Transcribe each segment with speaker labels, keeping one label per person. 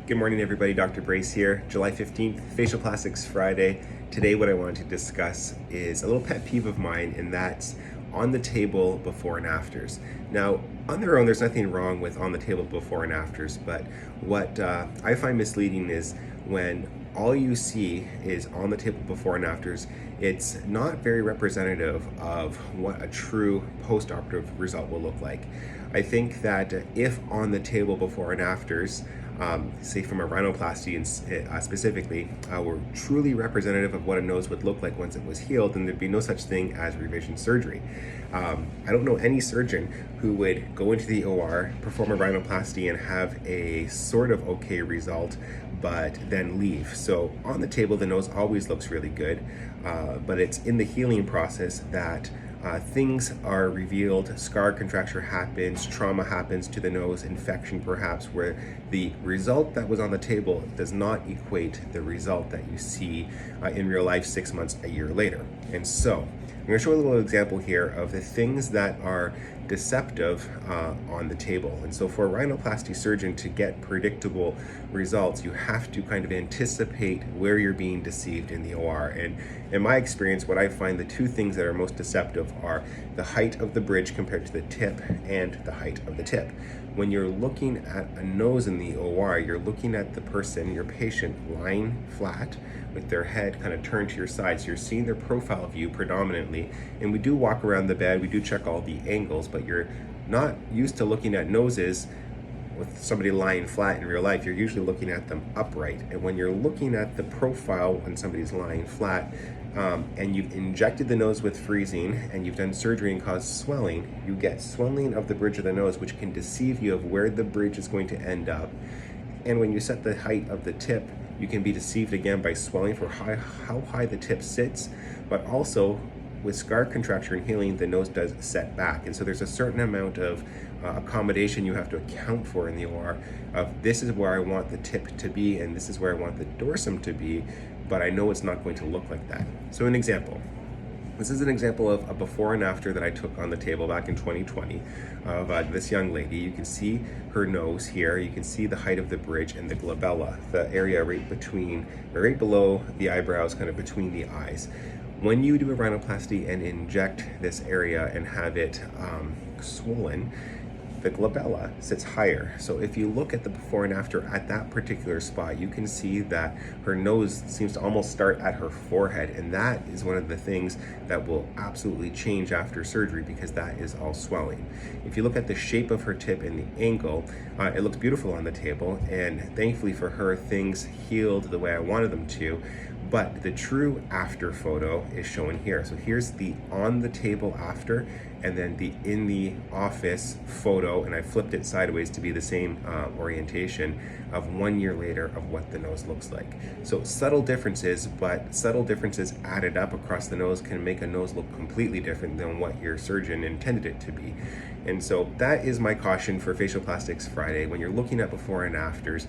Speaker 1: Good morning, everybody. Dr. Brace here. July 15th, Facial Plastics Friday. Today, what I wanted to discuss is a little pet peeve of mine, and that's on the table before and afters. Now, on their own, there's nothing wrong with on the table before and afters, but what I find misleading is when all you see is on the table before and afters. It's not very representative of what a true post-operative result will look like. I think that if on the table before and afters, say from a rhinoplasty and specifically, were truly representative of what a nose would look like once it was healed, then there'd be no such thing as revision surgery. I don't know any surgeon who would go into the OR, perform a rhinoplasty, and have a sort of okay result, but then leave. So on the table, the nose always looks really good, but it's in the healing process that things are revealed, scar contracture happens, trauma happens to the nose, infection perhaps, where the result that was on the table does not equate the result that you see in real life 6 months, a year later. And so I'm going to show a little example here of the things that are deceptive on the table. And so for a rhinoplasty surgeon to get predictable results, you have to kind of anticipate where you're being deceived in the OR. And in my experience, what I find the two things that are most deceptive are the height of the bridge compared to the tip and the height of the tip. When you're looking at a nose in the OR, you're looking at the person, your patient, lying flat with their head kind of turned to your side. So you're seeing their profile view predominantly. And we do walk around the bed, we do check all the angles, but you're not used to looking at noses with somebody lying flat in real life. You're usually looking at them upright. And when you're looking at the profile when somebody's lying flat, and you've injected the nose with freezing and you've done surgery and caused swelling, you get swelling of the bridge of the nose, which can deceive you of where the bridge is going to end up. And when you set the height of the tip, you can be deceived again by swelling for how high the tip sits, but also with scar contracture and healing, the nose does set back. And so there's a certain amount of accommodation you have to account for in the OR of this is where I want the tip to be and this is where I want the dorsum to be, but I know it's not going to look like that. So an example. This is an example of a before and after that I took on the table back in 2020 of this young lady. You can see her nose here. You can see the height of the bridge and the glabella, the area right below the eyebrows, kind of between the eyes. When you do a rhinoplasty and inject this area and have it swollen, the glabella sits higher. So if you look at the before and after at that particular spot, you can see that her nose seems to almost start at her forehead. And that is one of the things that will absolutely change after surgery because that is all swelling. If you look at the shape of her tip and the angle, it looks beautiful on the table. And thankfully for her, things healed the way I wanted them to. But the true after photo is shown here. So here's the on the table after, and then the in the office photo, and I flipped it sideways to be the same orientation of 1 year later of what the nose looks like. So subtle differences, but subtle differences added up across the nose can make a nose look completely different than what your surgeon intended it to be. And so that is my caution for Facial Plastics Friday. When you're looking at before and afters,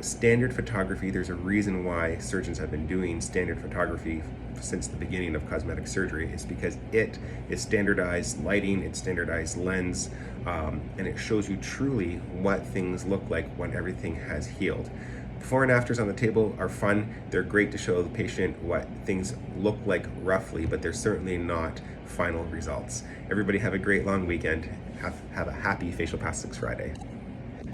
Speaker 1: standard photography, there's a reason why surgeons have been doing standard photography since the beginning of cosmetic surgery. Is because it is standardized lighting, it's standardized lens, and it shows you truly what things look like when everything has healed. Before and afters on the table are fun. They're great to show the patient what things look like roughly, but they're certainly not final results. Everybody have a great long weekend. Have a happy Facial Plastics Friday.